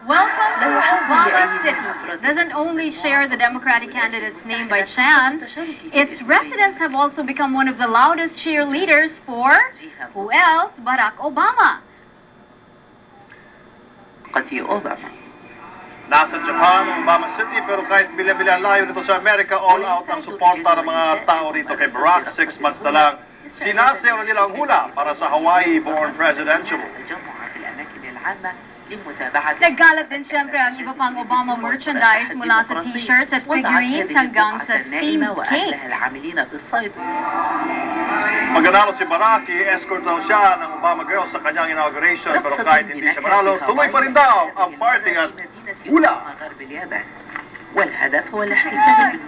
Welcome to Obama City. Doesn't only share the Democratic candidate's name by chance, its residents have also become one of the loudest cheerleaders for, who else, Barack Obama. Nasa Japan ang Obama City pero kahit bila-bila layo nito sa Amerika, all out ang suporta ng mga tao rito kay Barack. 6 months na lang, sinasayaw na nila ang hula para sa Hawaii-born presidential. Nagkalat din siyempre ang iba pang Obama merchandise mula sa t-shirts at figurines hanggang sa steamed cake. Maganalo si Barack, i-escort daw siya ng Obama girls sa kanyang inauguration pero kahit hindi siya manalo, tuloy pa rin daw ang party at hula. والهدف هو الاحتفال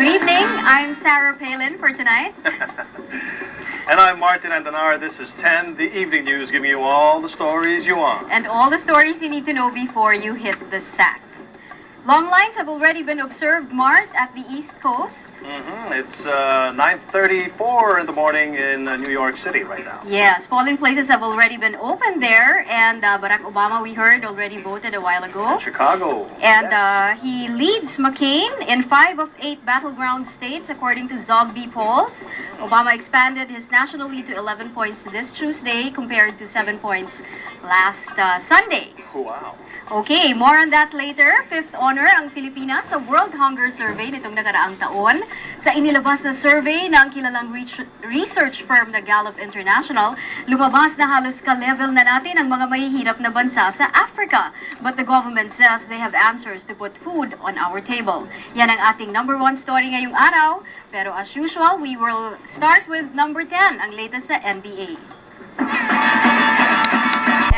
Good evening, I'm Sarah Palin for tonight. And I'm Martin Andanar. This is 10, the evening news, giving you all the stories you want. And all the stories you need to know before you hit the sack. Long lines have already been observed, Mart, at the East Coast. It's 9:34 in the morning in New York City right now. Yes, polling places have already been opened there, and Barack Obama, we heard, already voted a while ago. Chicago. And he leads McCain in 5 of 8 battleground states, according to Zogby polls. Obama expanded his national lead to 11 points this Tuesday, compared to 7 points last Sunday. Wow. Okay, more on that later. 5th honor ang Pilipinas sa World Hunger Survey nitong nakaraang taon. Sa inilabas na survey ng kilalang research firm na Gallup International, lumabas na halos ka-level na natin ang mga mahihirap na bansa sa Africa. But the government says they have answers to put food on our table. Yan ang ating number 1 story ngayong araw. Pero as usual, we will start with number 10, ang latest sa NBA.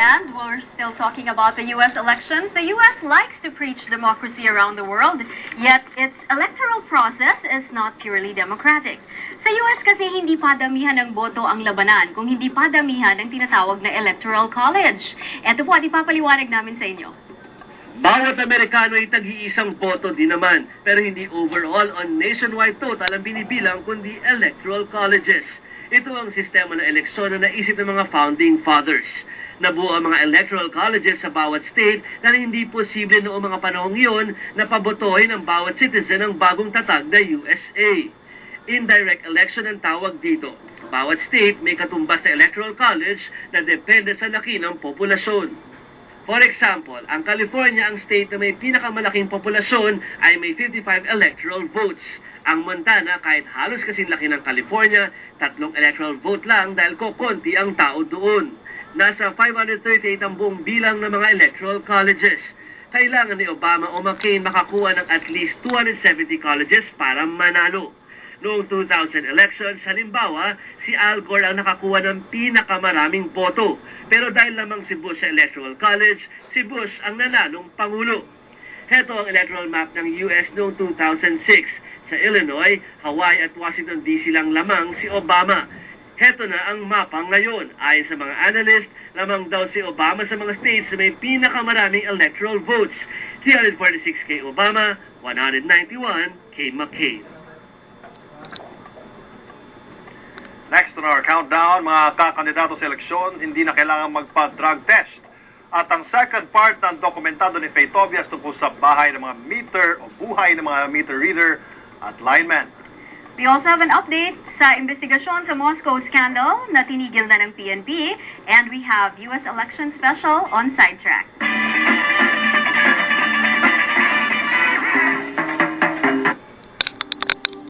And we're still talking about the U.S. elections. The U.S. likes to preach democracy around the world, yet its electoral process is not purely democratic. Sa U.S. kasi hindi padamihan ng boto ang labanan, kung hindi padamihan ng tinatawag na electoral college. Ito po at ipapaliwanag namin sa inyo. Bawat Amerikano ay tag-iisang boto din naman, pero hindi overall on nationwide total ang binibilang kundi electoral colleges. Ito ang sistema ng eleksyon na naisip ng mga founding fathers. Nabuo ang mga electoral colleges sa bawat state na hindi posible noong mga panahong iyon na pabotohin ang bawat citizen ng bagong tatag na USA. Indirect election ang tawag dito. Bawat state may katumbas na electoral college na depende sa laki ng populasyon. For example, ang California ang state na may pinakamalaking populasyon ay may 55 electoral votes. Ang Montana, kahit halos kasing laki ng California, 3 electoral vote lang dahil kokonti ang tao doon. Nasa 538 ang buong bilang ng mga electoral colleges. Kailangan ni Obama o McCain makakuha ng at least 270 colleges para manalo. Noong 2000 elections, halimbawa, si Al Gore ang nakakuha ng pinakamaraming boto. Pero dahil lamang si Bush sa Electoral College, si Bush ang nanalong Pangulo. Heto ang electoral map ng US noong 2006. Sa Illinois, Hawaii at Washington DC lang lamang si Obama. Heto na ang mapa ngayon. Ayon sa mga analyst, lamang daw si Obama sa mga states na may pinakamaraming electoral votes. 346 kay Obama, 191 kay McCain. Next on our countdown, mga kakandidato sa eleksyon, hindi na kailangan magpa-drug test. At ang second part ng dokumentado ni Faye Tobias tungkol sa bahay ng mga meter o buhay ng mga meter reader at lineman. We also have an update sa investigasyon sa Moscow scandal na tinigil na ng PNP, and we have U.S. election special on Sidetrack.